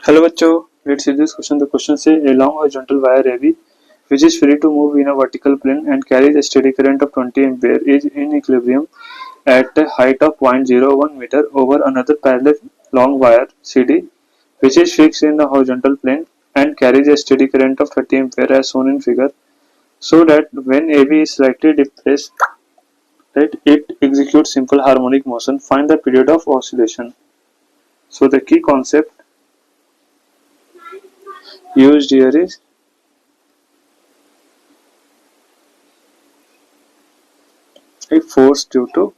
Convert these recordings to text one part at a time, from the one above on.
Hello बच्चों, let's see this question. The question say a long horizontal wire AB which is free to move in a vertical plane and carries a steady current of 20 ampere is in equilibrium at a height of 0.01 meter over another parallel long wire CD which is fixed in the horizontal plane and carries a steady current of 30 ampere as shown in figure, so that when AB is slightly depressed, that it executes simple harmonic motion. Find the period of oscillation. So the key concept used here is a force due to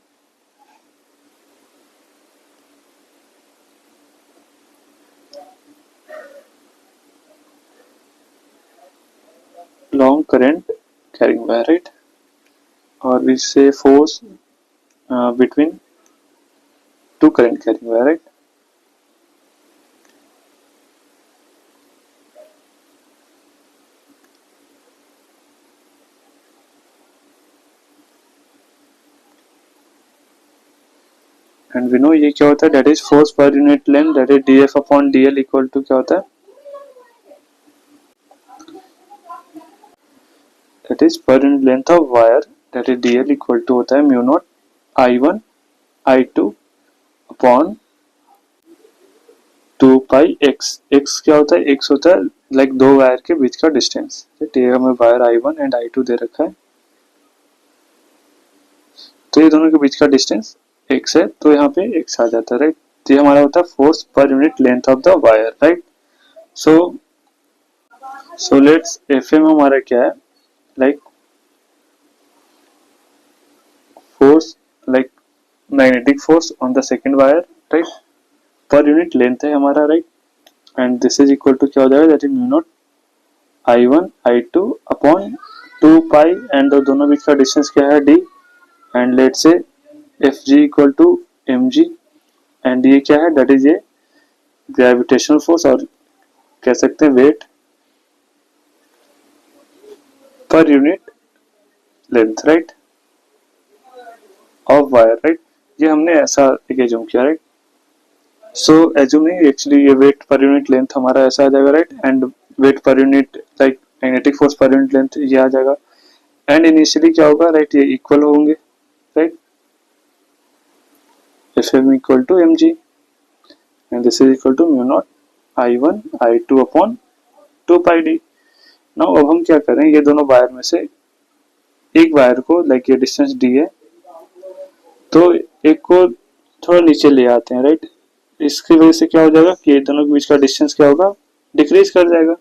long current carrying wire, right? Or we say force between two current carrying wire, right? And we know ये क्या होता है, that is force per unit length, that is df upon dl equal to क्या होता है, that is per unit length of wire, that is dl equal to होता है mu naught I1 I2 upon 2 pi x. x क्या होता है, x होता है लाइक दो वायर के बीच का डिस्टेंस. ये हमें वायर I1 एंड I2 दे रखा है, तो ये दोनों के बीच का डिस्टेंस x है, तो यहाँ पे x आ जाता है, राइट. तो ये हमारा होता है force per unit length of the wire, right. So let's Fm हमारा क्या है, like force like magnetic force on the second wire, right. Per unit length है हमारा, right. And this is equal to क्या हो जाएगा, that is mu naught I1 I2 upon 2 pi and दोनों बीच का डिस्टेंस क्या है d, and let's say Fg equal to mg, and ये क्या है, दैट इज ये ग्रेविटेशनल फोर्स और कह सकते हैं weight per unit length, right, of wire, right. ये हमने ऐसा एक एज्यूम किया, राइट. सो एज्यूम नहीं, एक्चुअली ये वेट पर यूनिट लेंथ हमारा ऐसा आ जाएगा, right. And weight per unit like magnetic force per unit length ये आ जाएगा. एंड इनिशियली क्या होगा, राइट, ये इक्वल होंगे, right. Fm equal to mg and this is equal to mu naught I1 I2 upon 2 pi d. Now अब हम क्या करें, ये दोनों वायर में से एक वायर को लाइक ये डिस्टेंस d है, तो एक को थोड़ा नीचे ले आते हैं, राइट. इसकी वजह से क्या हो जाएगा कि ये दोनों के बीच का डिस्टेंस क्या होगा, डिक्रीज कर जाएगा,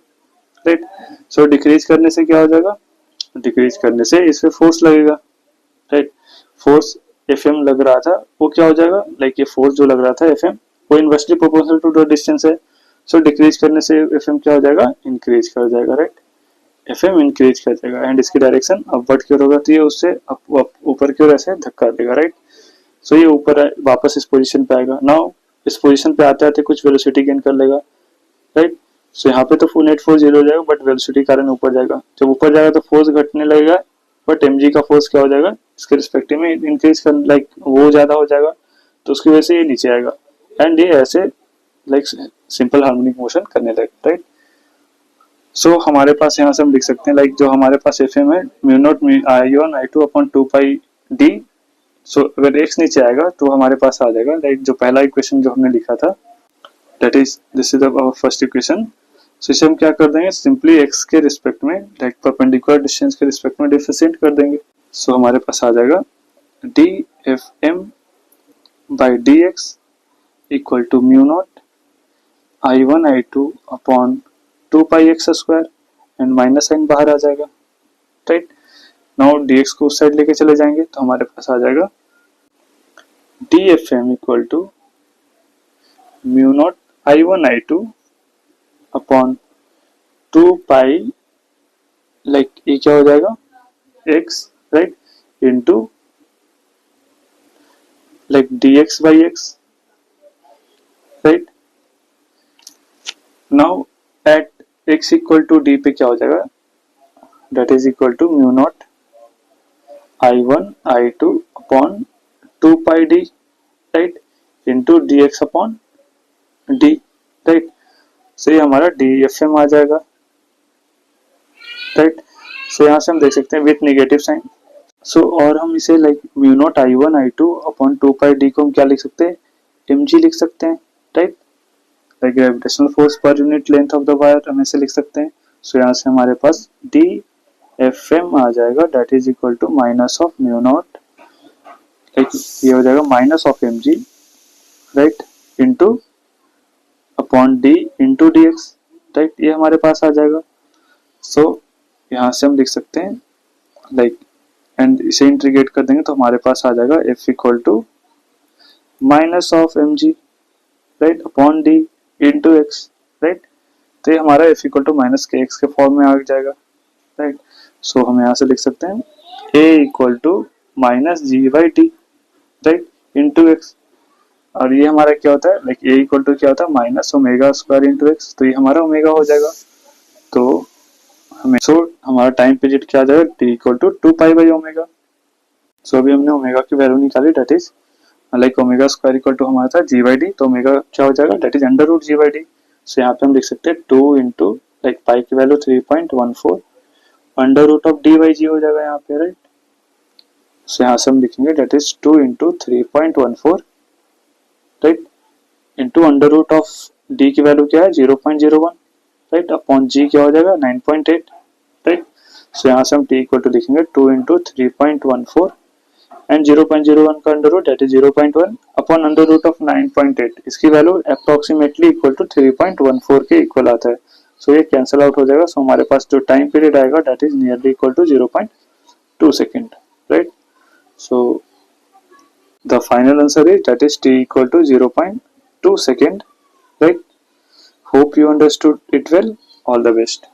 राइट. सो डिक्रीज करने से क्या हो जाएगा, डिक्रीज करने से इसमें फोर्स लगेगा, राइट. फोर्स Fm लग रहा था वो क्या हो जाएगा, लाइक ये फोर्स जो लग रहा था Fm वो inversely proportional to the distance है. सो डिक्रीज करने से Fm क्या हो जाएगा, इंक्रीज कर जाएगा, राइट. Fm इंक्रीज कर जाएगा एंड इसकी डायरेक्शन अपवर्ड की ओर होगा, तो ये उससे ऊपर की ओर ऐसे धक्का देगा, राइट. सो ये ऊपर वापस इस पोजीशन पे आएगा. नाउ इस पोजीशन पे आते आते कुछ वेलोसिटी गेन कर लेगा, राइट. सो यहाँ पे तो फुल नेट फोर्स 0 हो जाएगा, बट वेलोसिटी कारण ऊपर जाएगा. जब ऊपर जाएगा तो फोर्स घटने लगेगा, बट mg का फोर्स क्या हो जाएगा, इसके रिस्पेक्टिव में इंक्रीज कर लाइक वो ज्यादा हो जाएगा, तो उसकी वजह से ये नीचे आएगा एंड ये ऐसे लाइक सिंपल हार्मोनिक मोशन करने लगेगा, राइट. सो हमारे पास यहाँ से हम लिख सकते हैं लाइक जो हमारे पास Fm है mu naught I1 I2 upon 2 pi d. सो अगर x नीचे आएगा तो हमारे पास आ जाएगा लाइक जो पहला इक्वेशन जो हमने लिखा था, that is this is our first equation. So इसे हम क्या कर देंगे, सिंपली x के रिस्पेक्ट में लाइक परपेंडिकुलर डिस्टेंस के रिस्पेक्ट में डिफरेंशिएट कर देंगे. सो हमारे पास आ जाएगा dfm by dx equal to mu naught I1 I2 upon 2 pi x square and minus sign बाहर आ जाएगा, राइट. नाउ dx को उस साइड लेके चले जाएंगे तो हमारे पास आ जाएगा dfm equal to mu naught I1 I2 upon 2 pi like ये क्या हो जाएगा x, right, into like dx by x, right. Now at x equal to d पे क्या हो जाएगा, that is equal to mu naught I1 I2 upon 2 pi d, right, into dx upon d, right. So ये हमारा DFM आ जाएगा, right. सो यहाँ से हम देख सकते हैं विथ नेगेटिव साइन। सो और हम इसे like mu naught I1 I2 upon 2 पाई डी को हम क्या लिख सकते हैं, mg लिख सकते हैं, right. Like gravitational force per unit length of the wire हम ऐसे लिख सकते हैं। सो यहाँ से हमारे पास DFM आ जाएगा, that is equal to minus of mu naught, like ये हो जाएगा minus of mg, right, into upon d into dx, right, ये हमारे पास आ जाएगा। सो यहाँ से हम लिख सकते हैं लाइक एंड इसे इंटीग्रेट कर देंगे तो हमारे पास आ जाएगा F equal to minus of mg, right, upon d into x, right. तो ये हमारा F इक्वल टू माइनस के एक्स के फॉर्म में आ जाएगा, राइट। सो हम यहाँ से लिख सकते हैं A equal to minus g by t, right, into x. और ये हमारा क्या होता है, लाइक A इक्वल टू क्या होता है minus omega square into x, तो ये हमारा ओमेगा हो जाएगा। तो हमें हमारा टाइम पीरियड क्या आ जाएगा, T equal to 2 pi by omega. So अभी हमने ओमेगा की वैल्यू निकाली, that is like omega square equal to हमारा था जी बाई डी, तो ओमेगा क्या हो जाएगा, that is under root g by d. So यहाँ पे हम लिख सकते हैं 2 इंटू लाइक पाई की value 3.14 under root of d by g हो जाएगा यहाँ पे, राइट। सो यहाँ से हम लिखेंगे that is 2 into 3.14, right, into under root of d की वैल्यू क्या है 0.01, राइट, अपॉन जी क्या हो जाएगा 9.8, राइट। सो यहाँ से हम टी इक्वल टू लिखेंगे 2 इंटू 3.14 एंड 0.01 का under root that is 0.1 upon under root of 9.8, इसकी वैल्यू अप्रोक्सीमेटली इक्वल टू 3.14 के इक्वल आता है। सो ये कैंसिल आउट हो जाएगा। सो हमारे पास जो टाइम पीरियड आएगा that is nearly equal to 0.2 second, right. So the final answer is that is t equal to 0.2 second, right. Hope you understood it well. All the best.